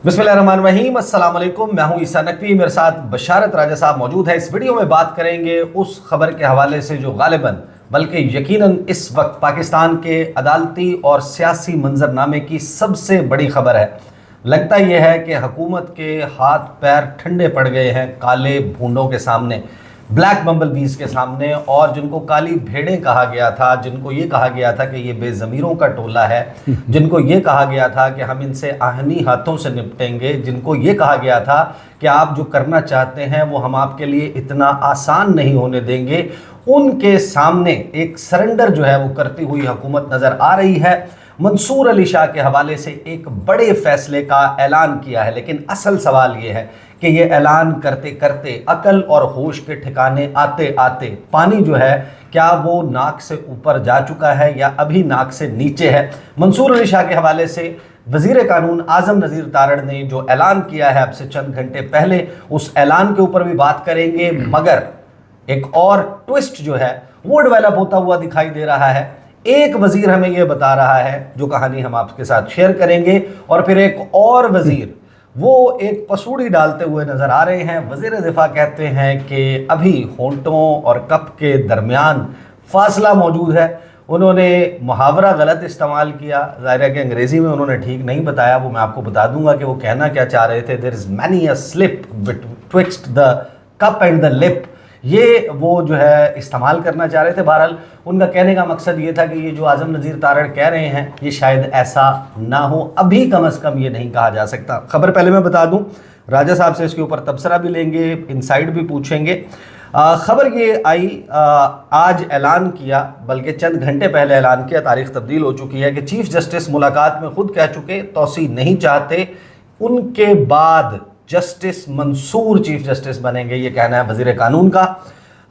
बिस्मिल्लाहिर्रहमानिर्रहीम, अस्सलाम वालेकुम। मैं हूं ईसा नकवी, मेरे साथ बशारत राजा साहब मौजूद है। इस वीडियो में बात करेंगे उस खबर के हवाले से जो गालिबन बल्कि यकीनन इस वक्त पाकिस्तान के अदालती और सियासी मंजरनामे की सबसे बड़ी खबर है। लगता यह है कि हुकूमत के हाथ पैर ठंडे पड़ गए हैं काले भूंडों के सामने, ब्लैक बम्बल बीज के सामने, और जिनको काली भेड़ें कहा गया था, जिनको ये कहा गया था कि ये बेज़मीरों का टोला है, जिनको ये कहा गया था कि हम इनसे आहनी हाथों से निपटेंगे, जिनको ये कहा गया था कि आप जो करना चाहते हैं वो हम आपके लिए इतना आसान नहीं होने देंगे, उनके सामने एक सरेंडर जो है वो करती हुई हुकूमत नज़र आ रही है। मंसूर अली शाह के हवाले से एक बड़े फैसले का ऐलान किया है, लेकिन असल सवाल ये है कि ये ऐलान करते करते अकल और होश के ठिकाने आते आते पानी जो है क्या वो नाक से ऊपर जा चुका है या अभी नाक से नीचे है। मंसूर अली शाह के हवाले से वज़ीर कानून आज़म नज़ीर तारड़ ने जो ऐलान किया है अब से चंद घंटे पहले, उस ऐलान के ऊपर भी बात करेंगे, मगर एक और ट्विस्ट जो है वो डेवलप होता हुआ दिखाई दे रहा है। एक वज़ीर हमें ये बता रहा है, जो कहानी हम आपके साथ शेयर करेंगे, और फिर एक और वज़ीर वो एक पसूड़ी डालते हुए नज़र आ रहे हैं। वज़ीर दिफा कहते हैं कि अभी होंठों और कप के दरमियान फासला मौजूद है। उन्होंने मुहावरा गलत इस्तेमाल किया, ज़ाहिर है कि अंग्रेज़ी में उन्होंने ठीक नहीं बताया, वो मैं आपको बता दूंगा कि वो कहना क्या चाह रहे थे। There is many a slip betwixt the cup and the lip, ये वो जो है इस्तेमाल करना चाह रहे थे। बहरहाल उनका कहने का मकसद ये था कि ये जो आज़म नज़ीर तारड़ कह रहे हैं ये शायद ऐसा ना हो, अभी कम अज़ कम ये नहीं कहा जा सकता। खबर पहले मैं बता दूं, राजा साहब से इसके ऊपर तबसरा भी लेंगे, इनसाइड भी पूछेंगे। खबर ये आई, आज ऐलान किया, बल्कि चंद घंटे पहले ऐलान किया, तारीख तब्दील हो चुकी है, कि चीफ़ जस्टिस मुलाकात में ख़ुद कह चुके तौसी नहीं चाहते, उनके बाद जस्टिस मंसूर चीफ जस्टिस बनेंगे, ये कहना है वज़ीर कानून का।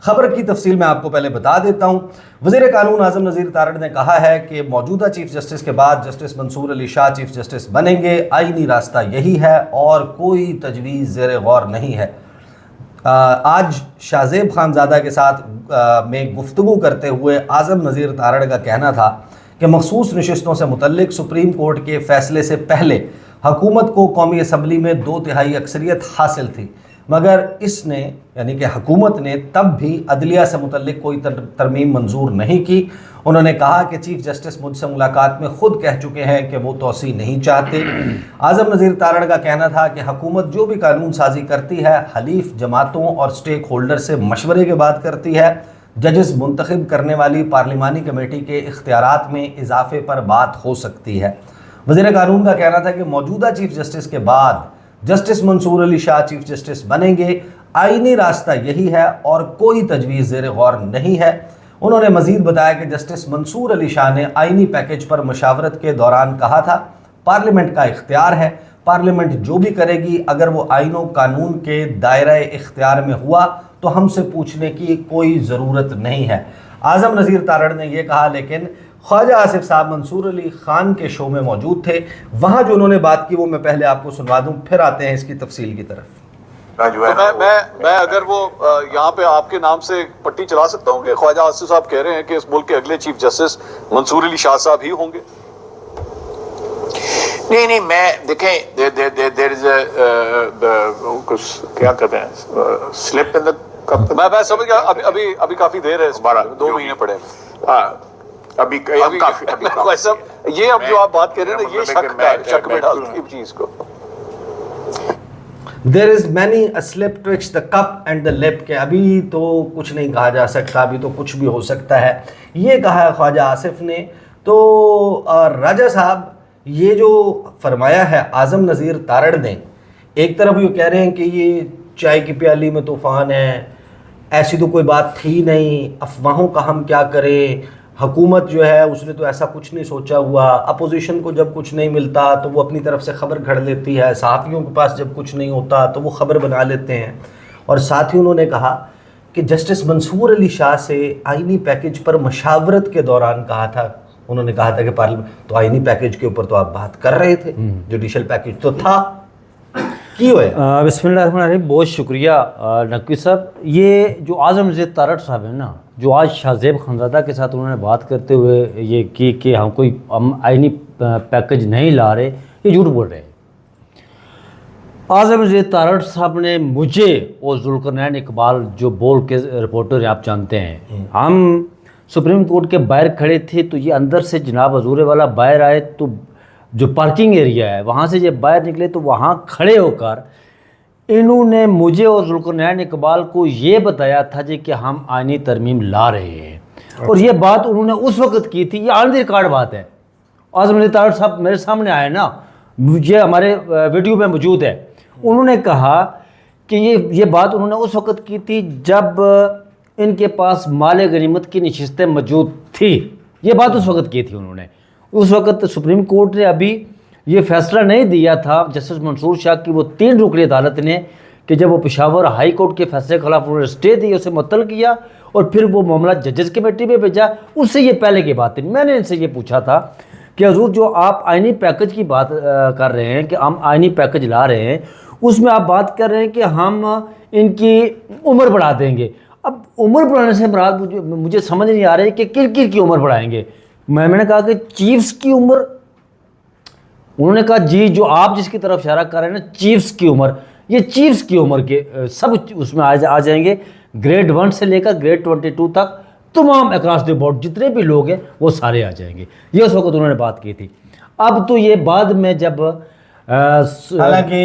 खबर की तफसील मैं आपको पहले बता देता हूँ। वज़ीर कानून आज़म नज़ीर तारड़ ने कहा है कि मौजूदा चीफ जस्टिस के बाद justice Mansoor Ali Shah chief justice बनेंगे, आईनी रास्ता यही है और कोई तजवीज़ ज़ेर गौर नहीं है। आज शाहज़ेब खानज़ादा के साथ में गुफ्तगू करते हुए आज़म नज़ीर तारड़ का कहना था कि मखसूस नशिस्तों से मुतल्लिक सुप्रीम कोर्ट के फ़ैसले से पहले हुकूमत को कौमी असम्बली में 2/3 अक्सरियत हासिल थी, मगर इसने यानी कि हुकूमत ने तब भी अदलिया से मुतल्लिक कोई तरमीम मंजूर नहीं की। उन्होंने कहा कि चीफ जस्टिस मुझसे मुलाकात में ख़ुद कह चुके हैं कि वो तोसी नहीं चाहते। आज़म नज़ीर तारड़ का कहना था कि हुकूमत जो भी कानून साजी करती है हलीफ जमातों और स्टेक होल्डर से मशवरे के बाद करती है। जजेस मुंतखब करने वाली पार्लिमानी कमेटी के इख्तियारात में इजाफे पर बात हो सकती है। वज़ीर कानून का कहना था कि मौजूदा चीफ जस्टिस के बाद justice Mansoor Ali Shah chief justice बनेंगे, आईनी रास्ता यही है और कोई तजवीज़ ज़ेर गौर नहीं है। उन्होंने मज़ीद बताया कि जस्टिस मंसूर अली शाह ने आईनी पैकेज पर मशावरत के दौरान कहा था, पार्लियामेंट का इख्तियार है, पार्लियामेंट जो भी करेगी अगर वो आईन व कानून के दायरे इख्तियार में हुआ तो हमसे पूछने की कोई ज़रूरत नहीं है। आज़म नज़ीर तारड़ ने यह कहा, लेकिन ख्वाजा आसिफ साहब मंसूर अली ख़ान के शो में मौजूद थे, वहाँ जो उन्होंने बात की वो मैं पहले आपको सुनवा दूँ, फिर आते हैं इसकी तफसील की तरफ। तो मैं अगर वो यहाँ पे आपके नाम से पट्टी चला सकता हूँ कि ख्वाजा आसिफ साहब कह रहे हैं कि इस मुल्क के अगले चीफ जस्टिस मंसूर अली शाह साहब ही होंगे। नहीं, मैं देखें, देयर इज कुछ क्या कहते हैं, स्लिप इन द कप। मैं समझ गया, अभी काफी देर है, इस बार 2 महीने पड़े। अभी काफी ये अब जो आप बात कर रहे हैं ना, ये शक में डालती है चीज को। There is many a slip twixt the cup and the lip, के अभी तो कुछ नहीं कहा जा सकता, अभी तो कुछ भी हो सकता है, ये कहा है ख्वाजा आसिफ ने। तो राजा साहब, ये जो फरमाया है आज़म नज़ीर तारड़ ने, एक तरफ ये कह रहे हैं कि ये चाय की प्याली में तूफ़ान है, ऐसी तो कोई बात थी नहीं, अफवाहों का हम क्या करें, हुकूमत जो है उसने तो ऐसा कुछ नहीं सोचा हुआ, अपोजिशन को जब कुछ नहीं मिलता तो वो अपनी तरफ से ख़बर घड़ लेती है, सहाफ़ियों के पास जब कुछ नहीं होता तो वो ख़बर बना लेते हैं। और साथ ही उन्होंने कहा कि जस्टिस मंसूर अली शाह से आईनी पैकेज पर मशावरत के दौरान कहा था, उन्होंने कहा था कि पार्लियामेंट तो आईनी पैकेज के ऊपर तो आप बात कर रहे थे, जुडिशल पैकेज तो था, की हुए। बिस्मिल्लाहिर्रहमानिर्रहीम, बहुत शुक्रिया नकवी साहब। ये जो आज़म नज़ीर तारड़ साहब है ना, जो आज शाहज़ेब खानज़ादा के साथ उन्होंने बात करते हुए ये कि हम आईनी पैकेज नहीं ला रहे, ये झूठ बोल रहे हैं। आज़म ज़ेद तारड़ साहब ने मुझे और जुल्करनैन इकबाल जो बोल के रिपोर्टर हैं आप जानते हैं, हम सुप्रीम कोर्ट के बाहर खड़े थे तो ये अंदर से जनाब हजूर वाला बाहर आए तो जो पार्किंग एरिया है वहाँ से जब बाहर निकले तो वहाँ खड़े होकर इन्होंने मुझे और जुल्करनैन इकबाल को ये बताया था जी कि हम आईनी तरमीम ला रहे हैं। और ये बात उन्होंने उस वक्त की थी, ये ऑन द रिकॉर्ड बात है। आज़म ज़ेद तारड़ साहब मेरे सामने आए ना, मुझे हमारे वीडियो में मौजूद है। उन्होंने कहा कि ये बात उन्होंने उस वक्त की थी जब इनके पास माल गनीमत की नशिस्तें मौजूद थी। ये बात उस वक्त की थी उन्होंने। उस वक्त सुप्रीम कोर्ट ने अभी ये फैसला नहीं दिया था जस्टिस मंसूर शाह की वो 3 रुकनी अदालत ने कि जब वो पेशावर हाई कोर्ट के फैसले के खिलाफ उन्होंने स्टे दी, उसे मुअत्तल किया और फिर वो मामला जजेस कमेटी में भेजा। उससे ये पहले की बात थी। मैंने इनसे ये पूछा था कि हजूर जो आप आईनी पैकेज की बात कर रहे हैं कि हम आईनी पैकेज ला रहे हैं, उसमें आप बात कर रहे हैं कि हम इनकी उम्र बढ़ा देंगे। अब उम्र बढ़ाने से मुराद मुझे समझ नहीं आ रही है कि किन की उम्र बढ़ाएंगे। मैंने कहा कि चीफ्स की उम्र, उन्होंने कहा जी जो आप जिसकी तरफ इशारा कर रहे हैं ना चीफ्स की उम्र, ये चीफ्स की उम्र के सब उसमें आ जाएंगे। ग्रेड 1 से लेकर ग्रेड 22 तक तमाम अक्रॉस द बोर्ड जितने भी लोग हैं वो सारे आ जाएंगे। ये उस वक्त उन्होंने बात की थी। अब तो ये बाद में जब हालांकि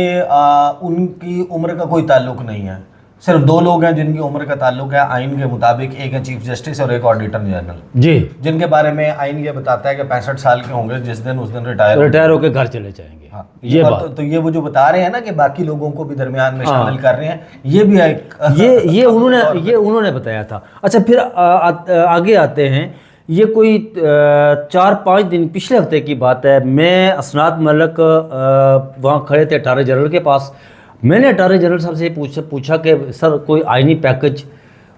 उनकी उम्र का कोई ताल्लुक नहीं है, सिर्फ 2 लोग हैं जिनकी उम्र का ताल्लुक है आइन के मुताबिक, एक है चीफ जस्टिस और एक ऑडिटर जनरल जी, जिनके बारे में आइन ये बताता है कि 65 साल के होंगे जिस दिन उस दिन रिटायर होकर घर चले जाएंगे। हाँ, ये बात तो ये वो जो बता रहे हैं ना कि बाकी लोगों को भी दरमियान में शामिल कर रहे हैं, ये भी एक ये उन्होंने बताया था। अच्छा फिर आगे आते हैं। ये कोई 4-5 दिन पिछले हफ्ते की बात है। मैं असनाद मलक वहाँ खड़े थे अटारनी जनरल के पास। मैंने अटारनी जनरल साहब से पूछा कि सर कोई आईनी पैकेज,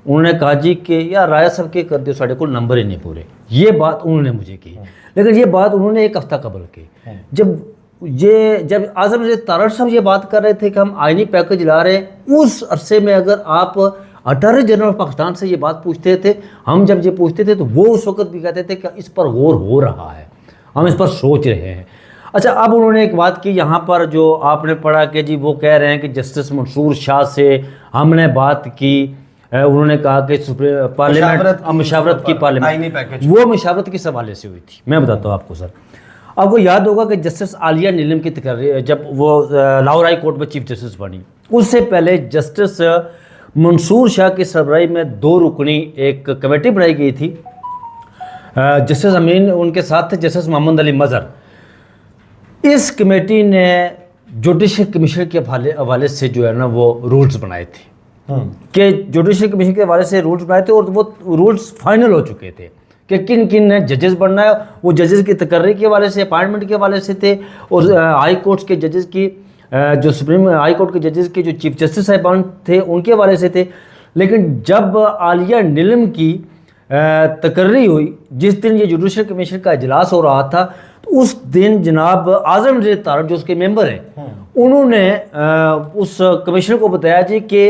उन्होंने कहा जी कि यार राय साहब के कर दो साढ़े को नंबर ही नहीं पूरे। ये बात उन्होंने मुझे की, लेकिन ये बात उन्होंने 1 हफ्ता कबल की। जब आज़म ज़ेद तारड़ साहब ये बात कर रहे थे कि हम आईनी पैकेज ला रहे हैं, उस अरसे में अगर आप अटारनी जनरल पाकिस्तान से ये बात पूछते थे, हम जब ये पूछते थे तो वो उस वक्त भी कहते थे कि इस पर गौर हो रहा है, हम इस पर सोच रहे हैं। अच्छा अब उन्होंने एक बात की यहाँ पर जो आपने पढ़ा कि जी वो कह रहे हैं कि जस्टिस मंसूर शाह से हमने बात की। उन्होंने कहा कि पार्लियामेंट मशावरत की पार्लियामेंट, वो मशावरत किस हवाले से हुई थी मैं बताता हूँ आपको। सर आपको याद होगा कि जस्टिस आलिया नीलम की तकरीर जब वो लाहौर हाई कोर्ट में चीफ जस्टिस बनी, उससे पहले जस्टिस मंसूर शाह की सरबराही में 2 रुकनी एक कमेटी बनाई गई थी। जस्टिस अमीन उनके साथ थे, जस्टिस मोहम्मद अली मज़हर। इस कमेटी ने जुडिशल कमीशन के हवाले से जो है ना वो रूल्स बनाए थे कि जुडिशल कमीशन के हवाले से रूल्स बनाए थे और वो रूल्स फाइनल हो चुके थे कि किन ने जजेस बनना है। वो जजेस की तकर्री के हवाले से, अपॉइंटमेंट के हवाले से थे और हाई कोर्ट्स के जजेस की जो सुप्रीम हाई कोर्ट के जजेस के जो चीफ जस्टिस साहिबान थे उनके हवाले से थे। लेकिन जब आलिया नीलम की तकर्री हुई, जिस दिन ये जुडिशल कमीशन का इजलास हो रहा था, तो उस दिन जनाब आज़म ज़ेद तारड़ जो उसके मेंबर हैं उन्होंने उस कमिश्नर को बताया जी कि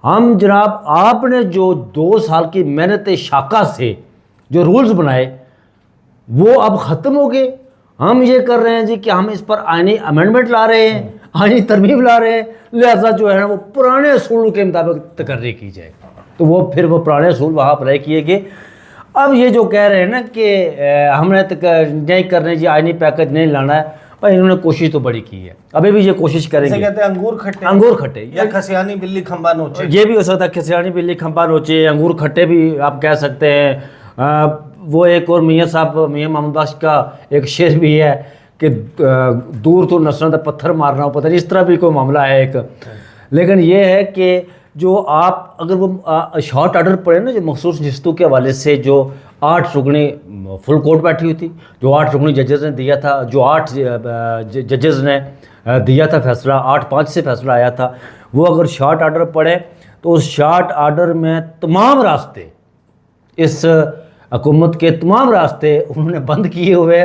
हम जनाब आपने जो 2 साल की मेहनत शाका से जो रूल्स बनाए वो अब ख़त्म हो गए। हम ये कर रहे हैं जी कि हम इस पर आईनी अमेंडमेंट ला रहे हैं, आईनी तरमीम ला रहे हैं, लिहाजा जो है ना वो पुराने असूल के मुताबिक तकर्री की जाए। तो वो फिर वो पुराने असूल वहाँ अप्लाई किए गए। अब ये जो कह रहे हैं ना कि हमने नहीं कर रहे जी आईनी पैकेज नहीं लाना है, भाई इन्होंने कोशिश तो बड़ी की है, अभी भी ये कोशिश करेंगे। कहते हैं अंगूर खट्टे या खसियानी बिल्ली खंबा नोचे, ये भी हो सकता है खसियानी बिल्ली खंबा नोचे, अंगूर खट्टे भी आप कह सकते हैं। वो एक और मियाँ साहब मियाँ मोहम्मद बख्श का एक शेर भी है कि दूर तो नसरों का पत्थर मारना हो, पता नहीं इस तरह भी कोई मामला है एक। लेकिन ये है कि जो आप अगर वो शॉर्ट ऑर्डर पड़े ना जो मखसूस नशिस्तों के हवाले से जो 8 रुकनी फुल कोर्ट बैठी हुई थी, जो 8 रुकनी जजेस ने दिया था, जो 8 जजेस ने दिया था फैसला, 8-5 से फैसला आया था, वो अगर शॉर्ट ऑर्डर पड़े तो उस शॉर्ट ऑर्डर में तमाम रास्ते, इस हुकूमत के तमाम रास्ते उन्होंने बंद किए हुए,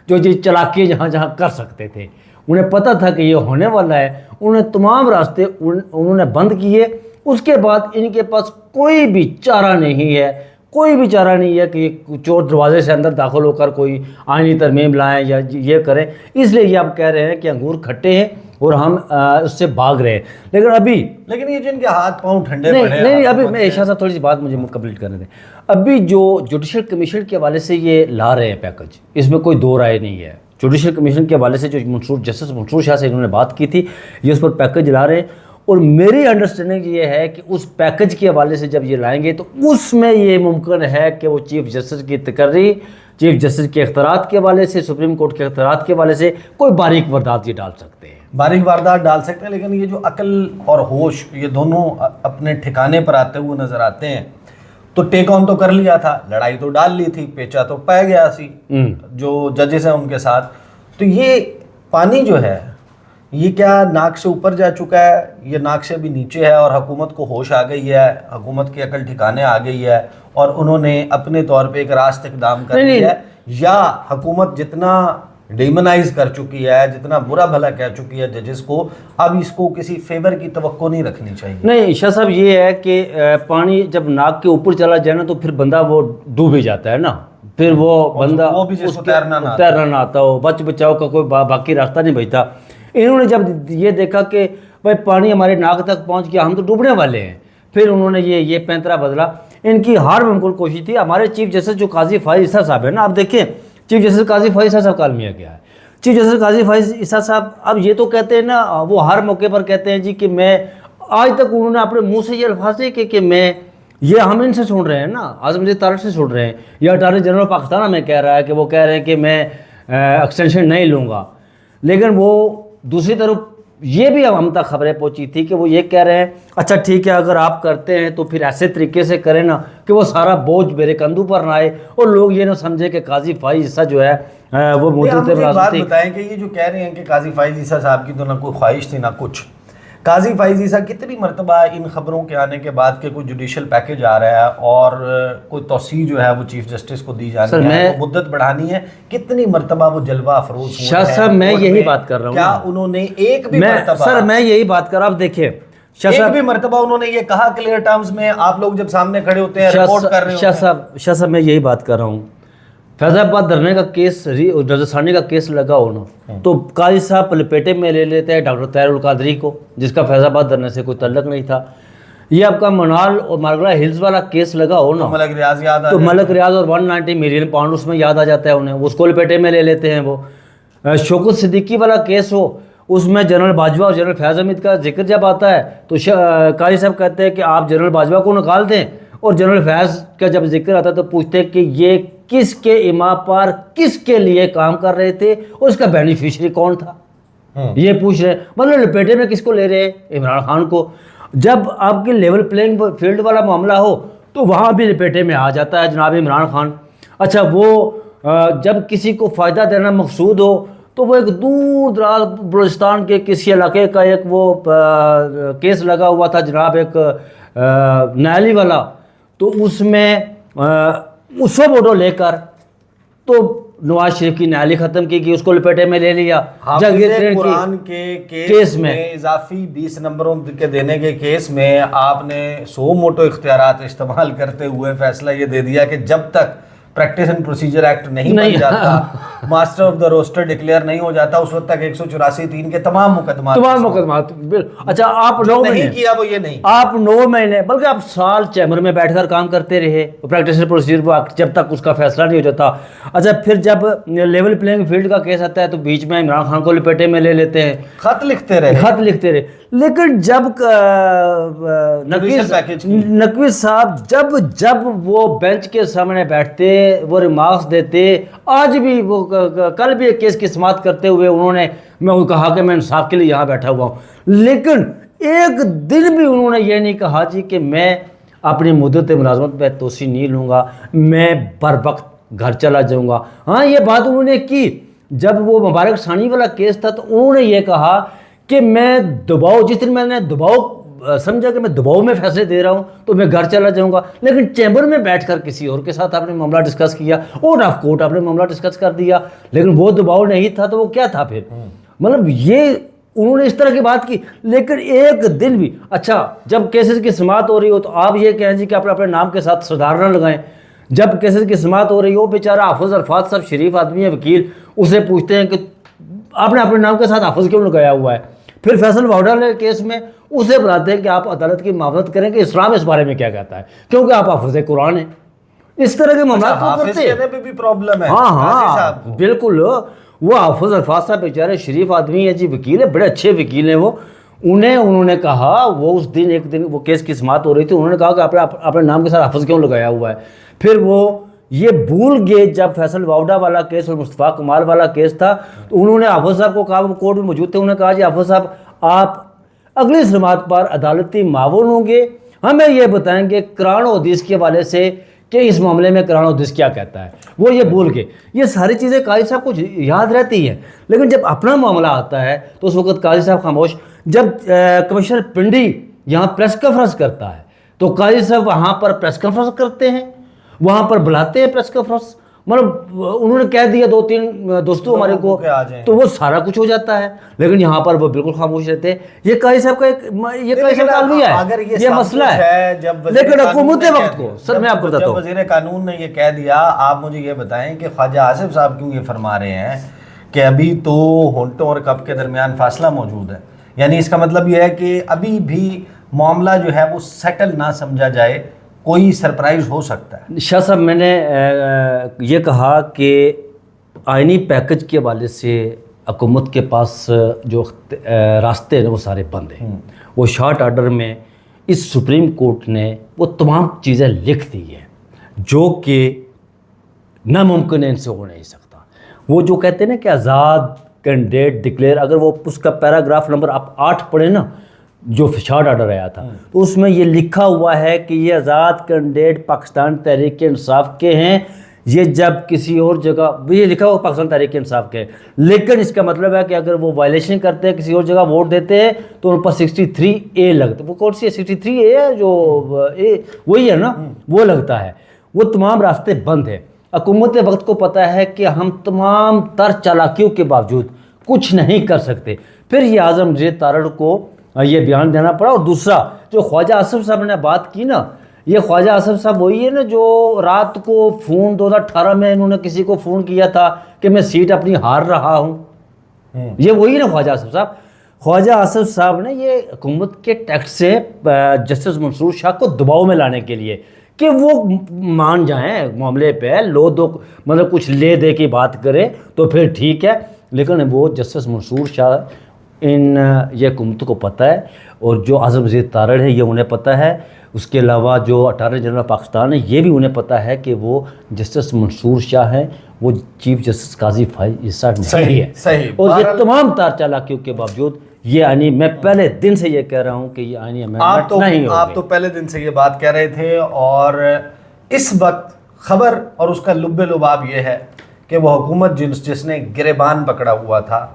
जो जी चालाकी जहाँ जहाँ कर सकते थे, उन्हें पता था कि ये होने वाला है, उन्होंने तमाम रास्ते उन्होंने बंद किए। उसके बाद इनके पास कोई भी चारा नहीं है, कोई भी चारा नहीं है कि चोर दरवाजे से अंदर दाखिल होकर कोई आईनी तरमीम लाएं या ये करें। इसलिए ये आप कह रहे हैं कि अंगूर खट्टे हैं, اور ہم اس سے بھاگ رہے ہیں. لیکن ابھی لیکن یہ جن کے ہاتھ پاؤں ٹھنڈے نہیں پڑے نہیں ابھی میں شاہ صاحب تھوڑی سی بات مجھے کمپلیٹ کرنے دیں. ابھی جو جوڈیشل کمیشن کے حوالے سے یہ لا رہے ہیں پیکج، اس میں کوئی دو رائے نہیں ہے. جوڈیشل کمیشن کے حوالے سے جو جسٹس منصور شاہ سے انہوں نے بات کی تھی، یہ اس پر پیکج لا رہے ہیں. اور میری انڈرسٹینڈنگ یہ ہے کہ اس پیکج کے حوالے سے جب یہ لائیں گے تو اس میں یہ ممکن ہے کہ وہ چیف جسٹس کی تقرری، چیف جسٹس کے اختیارات کے حوالے سے، سپریم کورٹ کے اختیارات کے حوالے سے کوئی باریک واردات یہ ڈال سکتے ہیں. باریک واردات ڈال سکتے ہیں، لیکن یہ جو عقل اور ہوش یہ دونوں اپنے ٹھکانے پر آتے ہوئے نظر آتے ہیں. تو ٹیک آن تو کر لیا تھا، لڑائی تو ڈال لی تھی، پیچا تو پہ گیا سی جو ججز ہیں ان کے ساتھ. تو یہ پانی جو ہے یہ کیا ناک سے اوپر جا چکا ہے، یہ ناک سے بھی نیچے ہے، اور حکومت کو ہوش آ گئی ہے، حکومت کی عقل ٹھکانے آ گئی ہے اور انہوں نے اپنے طور پہ ایک راست اقدام کر لیا ہے؟ یا حکومت جتنا ڈیمنائز کر چکی ہے، جتنا برا بھلا کہہ چکی ہے ججز کو، اب اس کو کسی فیور کی توقع نہیں رکھنی چاہیے؟ نہیں شاہ صاحب، یہ ہے کہ پانی جب ناک کے اوپر چلا جائے نا تو پھر بندہ وہ ڈوب ہی جاتا ہے نا. پھر وہ بندہ وہ بھی جس کو تیرنا نہ آتا ہو، بچ بچاؤ کا کوئی باقی راستہ نہیں بچتا. انہوں نے جب یہ دیکھا کہ بھائی پانی ہمارے ناک تک پہنچ گیا، ہم تو ڈوبنے والے ہیں، پھر انہوں نے یہ پینترا بدلا. ان کی ہر ممکن کوشش تھی. ہمارے چیف جسٹس جو قاضی فائز عیسیٰ صاحب ہیں نا، آپ دیکھیں چیف جسٹس قاضی فائز عیسیٰ صاحب کا المیہ کیا ہے. چیف جسٹس قاضی فائز عیسیٰ صاحب اب یہ تو کہتے ہیں نا، وہ ہر موقع پر کہتے ہیں جی کہ میں آج تک انہوں نے اپنے منہ سے یہ الفاظ ہے کہ میں یہ ہم ان سے سن رہے ہیں نا، اعظم جی طارق سے سن رہے ہیں، یا اٹارنی جنرل پاکستان ہمیں کہہ رہا ہے کہ وہ کہہ رہے ہیں کہ میں ایکسٹینشن نہیں لوں گا. لیکن وہ دوسری طرف یہ بھی ہم تک خبریں پہنچی تھی کہ وہ یہ کہہ رہے ہیں اچھا ٹھیک ہے اگر آپ کرتے ہیں تو پھر ایسے طریقے سے کریں نا کہ وہ سارا بوجھ میرے کندھوں پر نہ آئے اور لوگ یہ نہ سمجھے کہ قاضی فائز عیسیٰ جو ہے وہ موجود ہے. بات بتائیں کہ یہ جو کہہ رہے ہیں کہ قاضی فائز عیسیٰ صاحب کی تو نہ کوئی خواہش تھی نہ کچھ، قاضی فائز عیسیٰ کتنی مرتبہ ان خبروں کے آنے کے بعد کہ کوئی جوڈیشل پیکج آ رہا ہے اور کوئی توسیع جو ہے وہ چیف جسٹس کو دی جانی ہے، مدت بڑھانی ہے، کتنی مرتبہ وہ جلوہ افروز ہوئے ہیں؟ شاہ صاحب میں یہی بات کر رہا ہوں، کیا انہوں نے ایک بھی مرتبہ، سر میں یہی بات کر رہا ہوں، آپ دیکھیں ایک بھی مرتبہ انہوں نے یہ کہا کلیئر ٹرمز میں، آپ لوگ جب سامنے کھڑے ہوتے ہیں رپورٹ کر رہے ہوتے ہیں؟ شاہ صاحب میں یہی بات کر رہا ہوں، فیض آباد دھرنے کا کیس، رضا کا کیس لگا ہونا تو قاضی صاحب لپیٹے میں لے لیتے ہیں ڈاکٹر طاہر القادری کو، جس کا فیض آباد دھرنے سے کوئی تعلق نہیں تھا. یہ آپ کا منال اور مارگلا ہلز والا کیس لگا ہونا ملک ریاض یاد تو ملک ریاض اور 190 ملین پاؤنڈ اس میں یاد آ جاتا ہے انہیں، اس کو لپیٹے میں لے لیتے ہیں. وہ شوکت صدیقی والا کیس ہو، اس میں جنرل باجوہ اور جنرل فیاض حمید کا ذکر جب آتا ہے تو قاضی صاحب کہتے ہیں کہ آپ جنرل باجوہ کو نکال دیں، اور جنرل فیاض کا جب ذکر آتا ہے تو پوچھتے ہیں کہ یہ کس کے اما پر کس کے لیے کام کر رہے تھے اور اس کا بینیفیشری کون تھا، یہ پوچھ رہے ہیں. مطلب لپیٹے میں کس کو لے رہے ہیں؟ عمران خان کو. جب آپ کے لیول پلینگ فیلڈ والا معاملہ ہو تو وہاں بھی لپیٹے میں آ جاتا ہے جناب عمران خان. اچھا وہ جب کسی کو فائدہ دینا مقصود ہو تو وہ ایک دور دراز بلوچستان کے کسی علاقے کا ایک وہ کیس لگا ہوا تھا جناب ایک نیالی والا، تو اس میں اس سے ووٹوں لے کر تو نواز شریف کی نیالی ختم کی گئی، اس کو لپیٹے میں لے لیا. حافظ قرآن کے کیس میں اضافی 20 نمبروں کے دینے کے کیس میں آپ نے 100 موٹو اختیارات استعمال کرتے ہوئے فیصلہ یہ دے دیا کہ جب تک پریکٹس اینڈ پروسیجر ایکٹ نہیں بن جاتا، master of the roster declare نہیں ہو جاتا، اس وقت تک 184(3) کے تمام مقدمات. اچھا آپ 9 مہینے کیا وہ یہ نہیں، آپ 9 مہینے بلکہ آپ سال چیمبر میں بیٹھ کر کام کرتے رہے پریکٹس اینڈ پروسیجر ایکٹ جب تک اس کا فیصلہ نہیں ہو جاتا. اچھا پھر جب لیول پلینگ فیلڈ کا کیس آتا ہے تو بیچ میں عمران خان کو لپیٹے میں لے لیتے ہیں، خط لکھتے رہے. لیکن جب نقوی صاحب جب وہ بینچ کے سامنے بیٹھتے، وہ ریمارکس دیتے، آج بھی وہ کل بھی ایک کیس کی سماعت کرتے ہوئے انہوں نے میں کہا کہ میں انصاف کے لیے یہاں بیٹھا ہوا ہوں، لیکن ایک دن بھی انہوں نے یہ نہیں کہا جی کہ میں اپنی مدت ملازمت پہ توسیع نہیں لوں گا، میں بر وقت گھر چلا جاؤں گا. ہاں یہ بات انہوں نے کی جب وہ مبارک ثانی والا کیس تھا تو انہوں نے یہ کہا کہ میں دباؤ، جس دن میں نے دباؤ سمجھا کہ میں دباؤ میں فیصلے دے رہا ہوں تو میں گھر چلا جاؤں گا، لیکن چیمبر میں بیٹھ کر کسی اور کے ساتھ آپ نے معاملہ ڈسکس کیا، آؤٹ آف کورٹ آپ نے معاملہ ڈسکس کر دیا، لیکن وہ دباؤ نہیں تھا تو وہ کیا تھا پھر؟ مطلب یہ انہوں نے اس طرح کی بات کی، لیکن ایک دن بھی. اچھا جب کیسز کی سماعت ہو رہی ہو تو آپ یہ کہیں جی کہ اپنے نام کے ساتھ سردار نہ لگائیں. جب کیسز کی سماعت ہو رہی ہو بیچارہ حافظ عرفات صاحب شریف آدمی ہے وکیل، اسے پوچھتے ہیں کہ آپ نے اپنے نام کے ساتھ حافظ کیوں لگایا ہوا ہے؟ پھر فیصل واؤڈا کے کیس میں اسے بلاتے ہیں کہ آپ عدالت کی معاونت کریں کہ اسلام اس بارے میں کیا کہتا ہے، کیونکہ آپ حافظ قرآن ہیں. اس طرح کے معاملات کو حافظ کرتے ہیں. کہنے پہ بھی پرابلم ہے ہاں قاضی صاحب کو. بالکل. وہ حافظ الفاظ صاحب بیچارے شریف آدمی ہے جی، وکیل ہے، بڑے اچھے وکیل ہیں وہ. انہوں نے کہا وہ اس دن ایک دن وہ کیس کی سماعت ہو رہی تھی، انہوں نے کہا کہ اپنے نام کے ساتھ حافظ کیوں لگایا ہوا ہے. پھر وہ یہ بھول گئے جب فیصل واؤڈا والا کیس اور مصطفیٰ کمال والا کیس تھا تو انہوں نے حافظ صاحب کو کہا، وہ کورٹ میں موجود تھے، انہوں نے کہا جی حافظ صاحب آپ اگلی سماعت پر عدالتی معاون ہوں گے، ہمیں یہ بتائیں گے قرآن و حدیث کے حوالے سے کہ اس معاملے میں قرآن و حدیث کیا کہتا ہے. وہ یہ بھول گئے. یہ ساری چیزیں قاضی صاحب کو یاد رہتی ہیں، لیکن جب اپنا معاملہ آتا ہے تو اس وقت قاضی صاحب خاموش. جب کمشنر پنڈی یہاں پریس کانفرنس کرتا ہے تو قاضی صاحب وہاں پر پریس کانفرنس کرتے ہیں، وہاں پر بلاتے ہیں پریس کانفرنس. مطلب انہوں نے کہہ دیا 2-3 دوستوں ہمارے کو تو وہ سارا کچھ ہو جاتا ہے، لیکن یہاں پر وہ بالکل خاموش رہتے ہیں. یہ قاضی صاحب کا یہ قاضی صاحب کا المیہ ہے، یہ مسئلہ ہے. لیکن حکومت وقت کو سر میں آپ کو بتاتا جب ہوں، وزیر قانون نے یہ کہہ دیا، آپ مجھے یہ بتائیں کہ خواجہ آصف صاحب کیوں یہ فرما رہے ہیں کہ ابھی تو ہونٹوں اور کپ کے درمیان فاصلہ موجود ہے؟ یعنی اس کا مطلب یہ ہے کہ ابھی بھی معاملہ جو ہے وہ سیٹل نہ سمجھا جائے، کوئی سرپرائز ہو سکتا ہے. شاہ صاحب میں نے یہ کہا کہ آئینی پیکج کے حوالے سے حکومت کے پاس جو راستے ہیں وہ سارے بند ہیں. وہ شارٹ آرڈر میں اس سپریم کورٹ نے وہ تمام چیزیں لکھ دی ہیں جو کہ ناممکن ہے، ان سے ہو نہیں سکتا. وہ جو کہتے ہیں نا کہ آزاد کینڈیڈیٹ ڈکلیئر، اگر وہ اس کا پیراگراف نمبر آپ 8 پڑھیں نا جو شارٹ آرڈر آیا تھا تو اس میں یہ لکھا ہوا ہے کہ یہ آزاد کینڈیڈیٹ پاکستان تحریک انصاف کے ہیں. یہ جب کسی اور جگہ یہ لکھا ہوا پاکستان تحریک انصاف کے، لیکن اس کا مطلب ہے کہ اگر وہ وائلیشن کرتے ہیں کسی اور جگہ ووٹ دیتے ہیں تو ان پر 63A لگتا ہے. وہ کون سی ہے 63A ہے جو وہی ہے نا، وہ لگتا ہے. وہ تمام راستے بند ہیں. حکومت وقت کو پتہ ہے کہ ہم تمام تر چالاکیوں کے باوجود کچھ نہیں کر سکتے. پھر یہ اعظم زید تارڑ کو یہ بیان دینا پڑا. اور دوسرا جو خواجہ آصف صاحب نے بات کی نا، یہ خواجہ آصف صاحب وہی ہے نا جو رات کو فون 2018 میں انہوں نے کسی کو فون کیا تھا کہ میں سیٹ اپنی ہار رہا ہوں. یہ وہی نا خواجہ آصف صاحب. خواجہ آصف صاحب نے یہ حکومت کے ٹیکٹ سے جسٹس منصور شاہ کو دباؤ میں لانے کے لیے کہ وہ مان جائیں معاملے پہ، لو دو مطلب کچھ لے دے کی بات کرے تو پھر ٹھیک ہے. لیکن وہ جسٹس منصور شاہ یہ حکومت کو پتہ ہے، اور جو اعظم زید تارڑ ہے یہ انہیں پتہ ہے. اس کے علاوہ جو اٹارنی جنرل پاکستان ہے یہ بھی انہیں پتہ ہے کہ وہ جسٹس منصور شاہ ہیں، وہ چیف جسٹس قاضی فائز عیسیٰ نہیں ہے. اور یہ تمام تار چالاکیوں کے باوجود یہ آئینی، میں پہلے دن سے یہ کہہ رہا ہوں کہ یہ آئینی امینڈمنٹ نہیں ہوگی. آپ تو پہلے دن سے یہ بات کہہ رہے تھے، اور اس وقت خبر اور اس کا لب لباب یہ ہے کہ وہ حکومت جس نے گریبان پکڑا ہوا تھا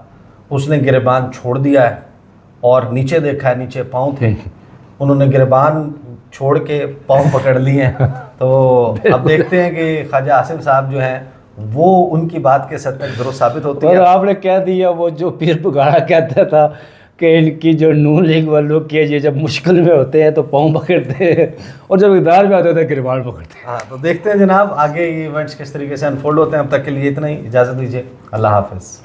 اس نے گریبان چھوڑ دیا ہے، اور نیچے دیکھا ہے نیچے پاؤں تھے، انہوں نے گریبان چھوڑ کے پاؤں پکڑ لیے ہیں. تو اب دیکھتے ہیں کہ خواجہ آصف صاحب جو ہیں وہ ان کی بات کے حد تک درست ثابت ہوتی ہے. اور آپ نے کہہ دیا وہ جو پیر پگاڑا کہتا تھا کہ ان کی جو نون لیگ والوں کے یہ جب مشکل میں ہوتے ہیں تو پاؤں پکڑتے ہیں اور جب اقتدار میں آتے ہیں گریبان پکڑتے ہیں. ہاں تو دیکھتے ہیں جناب آگے یہ ایونٹس کس طریقے سے انفولڈ ہوتے ہیں. اب تک کے لیے اتنا ہی، اجازت دیجیے، اللہ حافظ.